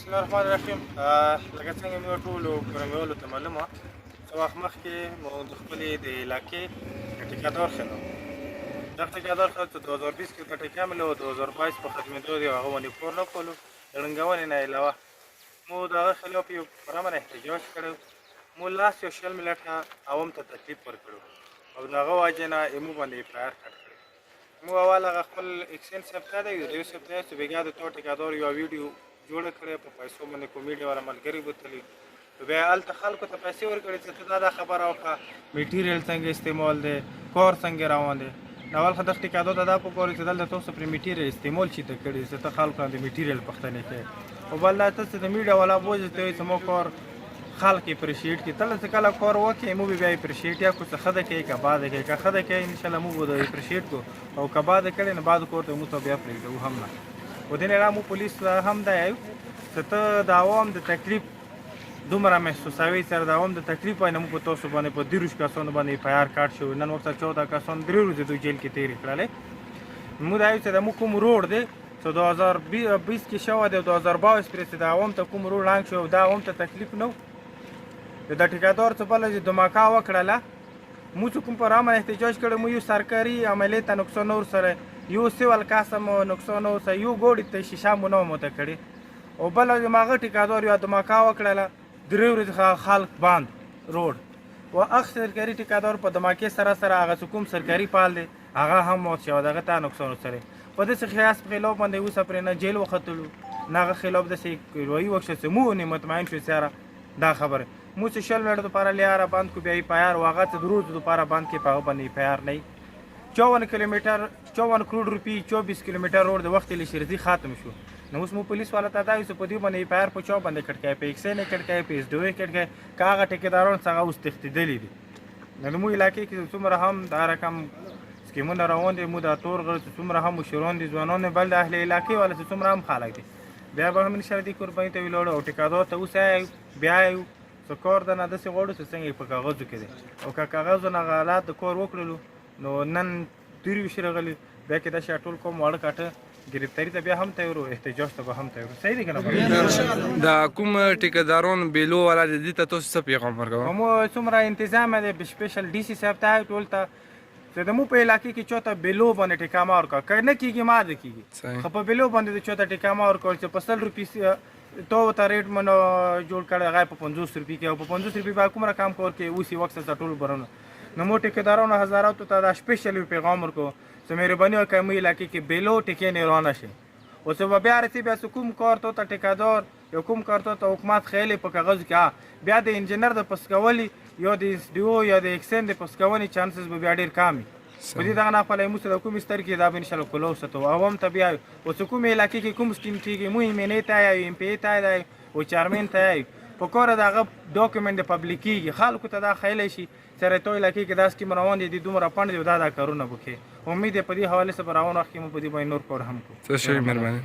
بسم الله الرحمن الرحیم. لکه څنګه مې ټولو کورنیوالو ته معلومه څه وخت مخکې مو د خپلې د علاقې د ټیکهدار ښه نه و. دغه ټیکهدار ښه چې 2020 کې ګټه کامله و، 2022 په ختمېدو دی او هغه باندې کور نه کولو. د ړنګونې نه علاوه مو د هغه خلاف یو پرامن احتجاج کړی، مو لاس یو شل ملټه عوام ته تکلیف ورکړو او د هغه واجې نه ایمو باندې FIR کټ کړی. مو اول هغه خپل اکسین صاحب ته دی د یو صاحب ته چې بېګا د تو ټیکهدار یوه ویډیو جوړه کړې په پیسو باندې کوم میډیا والا ملګري بوتلي، بیا هلته خلکو ته پیسې ورکړې چې ته دا خبره وکړه میټیریل څنګه استعمال دی، کار څنګه روان دی. اول خو دغه ټیکهدار ته دا پکار چې دلته تاسو پرې میټیریل استعمال شي ته کړي چې ته خلکو باندې میټیریل پوښتنې کوې، او بل دا ته چې د میډیا والا بوځې ته وایي چې مو کار خلک اپریشیټ کړي. تله چې کله کار وکړي مو بیا اپریشیټ یا کړو چې ښه ده کوي که بده کوي. که ښه ده کوي انشاءالله موږ به د اپریشیټ کړو، او که بده کړی نو بعد کور ته موږ ته بیا پرېږدو هم نه. و دې نه مو پولیس هم دا یو چې ته د عوام د تکلیف دومره محسوسوي سره د عوام د تکلیف وایي نه موږ په تاسو باندې په 30 کسانو باندې FIR کاټ شوی. نن وخت 14 کسان 3 ورځې دوی جیل کې تېرې کړلې. موږ دا یو چې د موږ کوم روډ دی چې 2020 کې شوی دی او 2022 پرې چې د عوام ته کوم روډ ړنګ شو دا عوام ته تکلیف نه و. د ټیکهدار څه بله چې دماکا وکړله موږ چې کوم پر امن احتجاج کړی مو یو سرکاري عملې ته نقصان ور سره یو سیول کاسه مو نقصان ور سره یو ګوډي ته شیشه مو نه مو ته کړې، او بله چې هغه ټیکهدار یوه دماکا وکړله 3 ورځې خلک بند روډ و هغه سرکاري ټیکهدار په دماکې سره هغه چې کوم سرکاري فعال دی هغه هم موت شوی، دغه ته نقصان ورسره. په داسې خیاس په خلاف باندې اوسه پرې نه جیل وختلو نه هغه خلاف داسې کاروایي وکړه چې موږ نه مطمئن شو سره دا خبره مو چې 60 منټو دپاره لیاره بند کړو بیا FIR و هغه چې د ورځو دپاره بند کړي په هغه باندې FIR نه وي. 54 کیلومتر 54 کروڑ روپۍ 24 کیلومتر روډ د وخت لشرزي ختم شو. نو اوس مو پولیس والا ته دا وایي چې په دې باندې FIR په چا باندې کټ کوي، په اکسین یې کټ کوي، په SDO یې کټ کوي، که هغه ټیکهداران څخه اوس تښتېدلي دي. نو زموږ علاقې کې څومره هم دا رقم سکیمونه روان دي، مو دا تور غړ چې څومره هم مشران دي ځوانان دي، بل د اهل علاقې والا چې څومره هم خلک دي بیا به هم انشاءالله دې قرباني ته ولاړو او ټیکهدار ته اوس بیا یو څه کار د نه داسې غواړو چې څنګه په کاغذو کې دی، او که کاغذو نه غلط د کار وکړلو نو نن 23 راغلي بیا کې دا شی ټول کوم واړه کاټه ګرفتاري ته بیا هم تیار وو، احتجاج ته به هم تیار وو. صحیح دی که نه؟ د کوم ټیکهداران بیلو والا د دې ته تاسو څه پیغام ورکوئ؟ مو څومره انتظام دی سپیشل DC صاحب ته ټول ته چې د مو په علاقې کې چاته بیلو باندې ټیکامه ورکړه که نه کېږي ما ده کېږي، خو په بیلو باندې د چاته ټیکامه ورکول چې په 100 روپۍ تو ته ریټ منو جوړ کړی هغه په 50 روپۍ کې، او په 50 روپۍ به کوم رقم کار کوي اوس یې وخت ته ټول برونه. نو مو ټیکهدارانو حضراتو ته دا سپیشل پیغام ورکړو چې مهرباني وکړئ مو علاقې کې بیلو ټیکې نه رانه شي، او چې به بیا رسي بیا چې کوم کار ته ټیکهدار یا کوم کار ته حکومت خیلی په کاغذ کې بیا د انجینر د پسکولي یا د SDO یا د اکسین د پسکونې چانسز به بیا ډېر کم وي. په دې دغه ناخواله موږ چې د کومې ستر کې دا به انشاءالله کلو وساتو عوام ته بیا او چې کومې علاقې کې کوم سکیم کېږي مو MNA ته یا MPA ته دی او چیرمن ته یې په کار د هغه ډاکومنټ د پبلیک کېږي خلکو ته دا خیلی شي چې تو علاقې کې دا سکیم روان دي دومره پنډ دی دا کارونه وکړي. امید یې په دې حوالې سره په روان وخت کې مو په دې باندې نور کار هم کوو. څه شی مهرباني